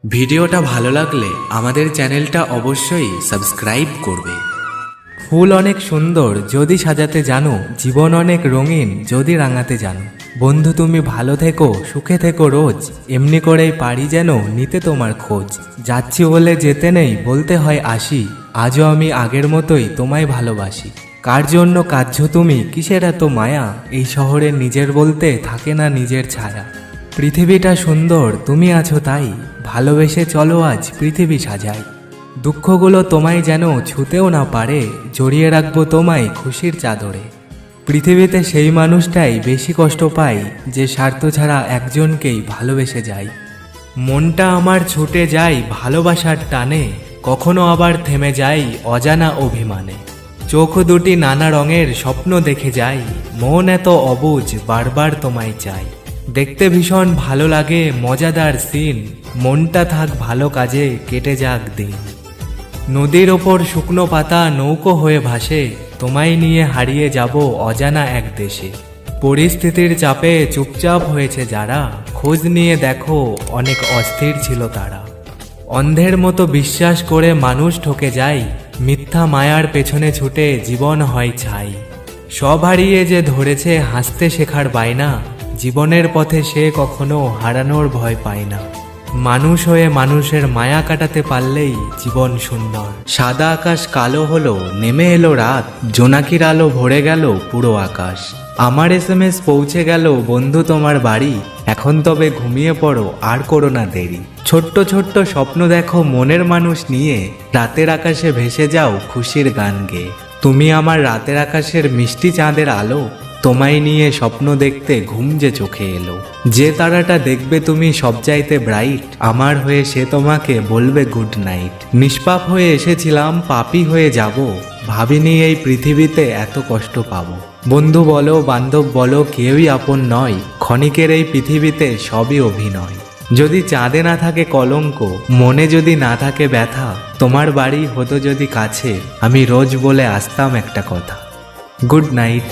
ভিডিওটা ভালো লাগলে আমাদের চ্যানেলটা অবশ্যই সাবস্ক্রাইব করবে। ফুল অনেক সুন্দর যদি সাজাতে জানো, জীবন অনেক রঙিন যদি রাঙাতে জানো। বন্ধু তুমি ভালো থেকো, সুখে থেকো রোজ, এমনি করেই পারি যেন নিতে তোমার খোঁজ। যাচ্ছি বলে যেতে নেই, বলতে হয় আসি, আজও আমি আগের মতোই তোমায় ভালোবাসি। কার জন্য কাঁদছো তুমি, কিসের এত মায়া, এই শহরে নিজের বলতে থাকে না নিজের ছায়া। পৃথিবীটা সুন্দর তুমি আছো তাই, ভালোবেসে চলো আজ পৃথিবী সাজাই। দুঃখগুলো তোমায় যেন ছুতেও না পারে, জড়িয়ে রাখবো তোমায় খুশির চাদরে। পৃথিবীতে সেই মানুষটাই বেশি কষ্ট পায়, যে স্বার্থ ছাড়া একজনকেই ভালোবেসে যায়। মনটা আমার ছুটে যায় ভালোবাসার টানে, কখনো আবার থেমে যায় অজানা অভিমানে। চোখ দুটি নানা রঙের স্বপ্ন দেখে যায়, মন এত অবুঝ বারবার তোমায় চাই। দেখতে ভীষণ ভালো লাগে মজাদার সিন, মনটা থাক ভালো কাজে কেটে যাক দিন। নদীর ওপর শুকনো পাতা নৌকো হয়ে ভাসে, তোমায় নিয়ে হারিয়ে যাব অজানা এক দেশে। পরিস্থিতির চাপে চুপচাপ হয়েছে যারা, খোঁজ নিয়ে দেখো অনেক অস্থির ছিল তারা। অন্ধের মতো বিশ্বাস করে মানুষ ঠকে যায়, মিথ্যা মায়ার পেছনে ছুটে জীবন হয় ছাই। সব হারিয়ে যে ধরেছে হাসতে শেখার বায়না, জীবনের পথে সে কখনো হারানোর ভয় পায় না। মানুষ হয়ে মানুষের মায়া কাটাতে পারলেই জীবন সুন্দর। সাদা আকাশ কালো হলো, নেমে এলো রাত, জোনাকির আলো ভরে গেল পুরো আকাশ। আমার SMS পৌঁছে গেল বন্ধু তোমার বাড়ি, এখন তবে ঘুমিয়ে পড়ো আর করো না দেরি। ছোট্ট ছোট্ট স্বপ্ন দেখো মনের মানুষ নিয়ে, রাতের আকাশে ভেসে যাও খুশির গান গেয়ে। তুমি আমার রাতের আকাশের মিষ্টি চাঁদের আলো, তোমায় নিয়ে স্বপ্ন দেখতে ঘুম যে চোখে এলো। যে তারাটা দেখবে তুমি সবচাইতে ব্রাইট, আমার হয়ে সে তোমাকে বলবে গুড নাইট। নিষ্পাপ হয়ে এসেছিলাম, পাপী হয়ে যাব, ভাবিনি এই পৃথিবীতে এত কষ্ট পাবো। বন্ধু বলো বান্ধব বলো কেউই আপন নয়, ক্ষণিকের এই পৃথিবীতে সবই অভিনয়। যদি চাঁদে না থাকে কলঙ্ক, মনে যদি না থাকে ব্যথা, তোমার বাড়ি হতো যদি কাছে, আমি রোজ বলে আসতাম একটা কথা, গুড নাইট।